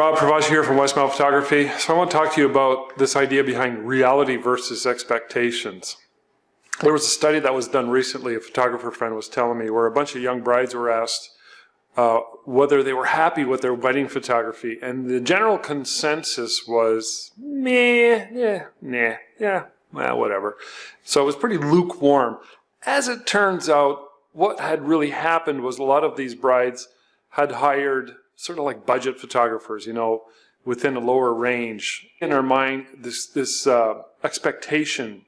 Rob Pravachi here from Westmount Photography. So I want to talk to you about this idea behind reality versus expectations. There was a study that was done recently, a photographer friend was telling me, where a bunch of young brides were asked whether they were happy with their wedding photography. And the general consensus was, well, whatever. So it was pretty lukewarm. As it turns out, what had really happened was a lot of these brides had hired sort of like budget photographers, you know, within a lower range. In our mind, this expectation,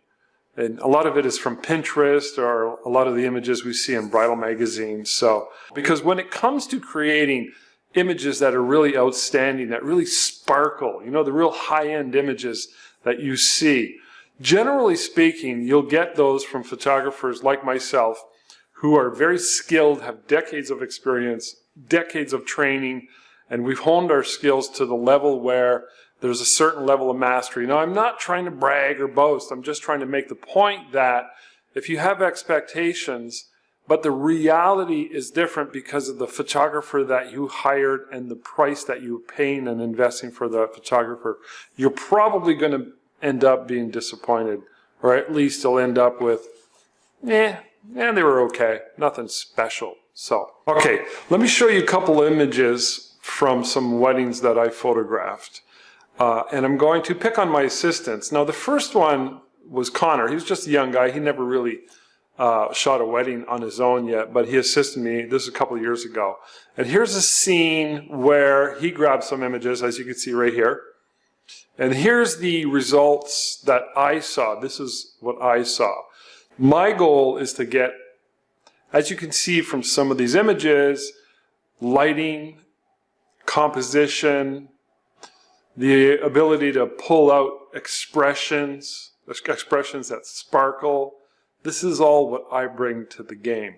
and a lot of it is from Pinterest or a lot of the images we see in bridal magazines. So, because when it comes to creating images that are really outstanding, that really sparkle, you know, the real high-end images that you see, generally speaking, you'll get those from photographers like myself who are very skilled, have decades of experience, decades of training, and we've honed our skills to the level where there's a certain level of mastery. Now, I'm not trying to brag or boast. I'm just trying to make the point that if you have expectations, but the reality is different because of the photographer that you hired and the price that you're paying and investing for the photographer, you're probably going to end up being disappointed, or at least you'll end up with, they were okay, nothing special. So, okay, let me show you a couple images from some weddings that I photographed. And I'm going to pick on my assistants. Now, the first one was Connor. He was just a young guy. He never really shot a wedding on his own yet, but he assisted me. This is a couple of years ago. And here's a scene where he grabbed some images, as you can see right here. And here's the results that I saw. This is what I saw. My goal is to get, as you can see from some of these images, lighting, composition, the ability to pull out expressions that sparkle. This is all what I bring to the game.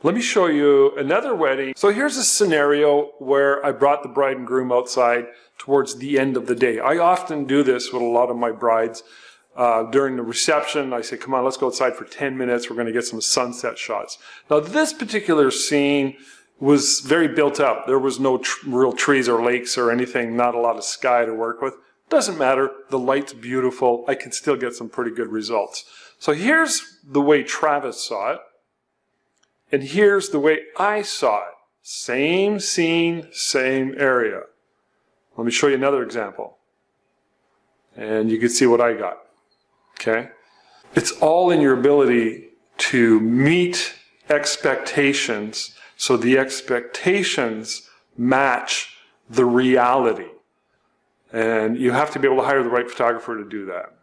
Let me show you another wedding. So here's a scenario where I brought the bride and groom outside towards the end of the day. I often do this with a lot of my brides. During the reception, I say, come on, let's go outside for 10 minutes. We're going to get some sunset shots. Now, this particular scene was very built up. There was no real trees or lakes or anything, not a lot of sky to work with. Doesn't matter. The light's beautiful. I can still get some pretty good results. So here's the way Travis saw it, and here's the way I saw it. Same scene, same area. Let me show you another example. And you can see what I got. Okay? It's all in your ability to meet expectations so the expectations match the reality. And you have to be able to hire the right photographer to do that.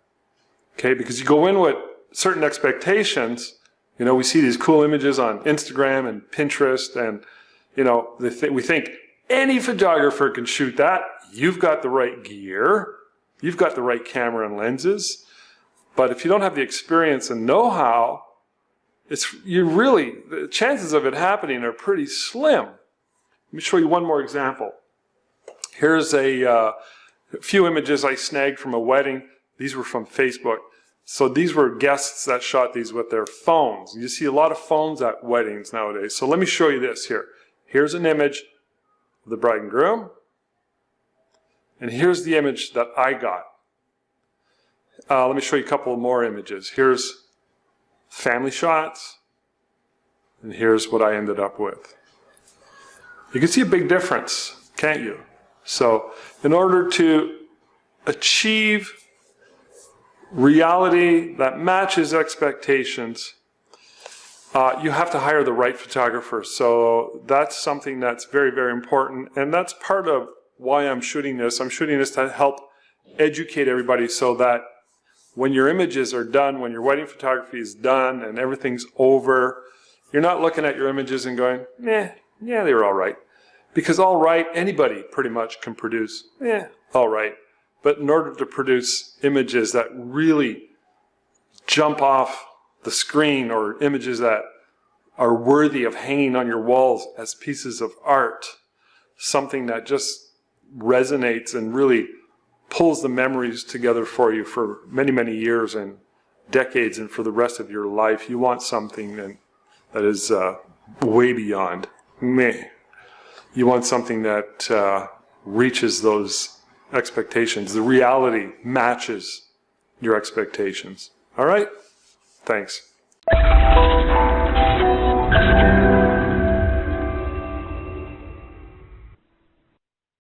Okay? Because you go in with certain expectations. You know, we see these cool images on Instagram and Pinterest, and, you know, we think any photographer can shoot that. You've got the right gear. You've got the right camera and lenses. But if you don't have the experience and know-how, the chances of it happening are pretty slim. Let me show you one more example. Here's a few images I snagged from a wedding. These were from Facebook. So these were guests that shot these with their phones. You see a lot of phones at weddings nowadays. So let me show you this here. Here's an image of the bride and groom. And here's the image that I got. Let me show you a couple more images. Here's family shots, and here's what I ended up with. You can see a big difference, can't you? So in order to achieve reality that matches expectations, you have to hire the right photographer. So that's something that's very, very important, and that's part of why I'm shooting this. I'm shooting this to help educate everybody so that when your images are done, when your wedding photography is done and everything's over, you're not looking at your images and going, yeah, they were all right. Because all right, anybody pretty much can produce, all right. But in order to produce images that really jump off the screen, or images that are worthy of hanging on your walls as pieces of art, something that just resonates and really pulls the memories together for you for many, many years and decades and for the rest of your life. You want something that is way beyond meh. You want something that reaches those expectations. The reality matches your expectations. All right? Thanks.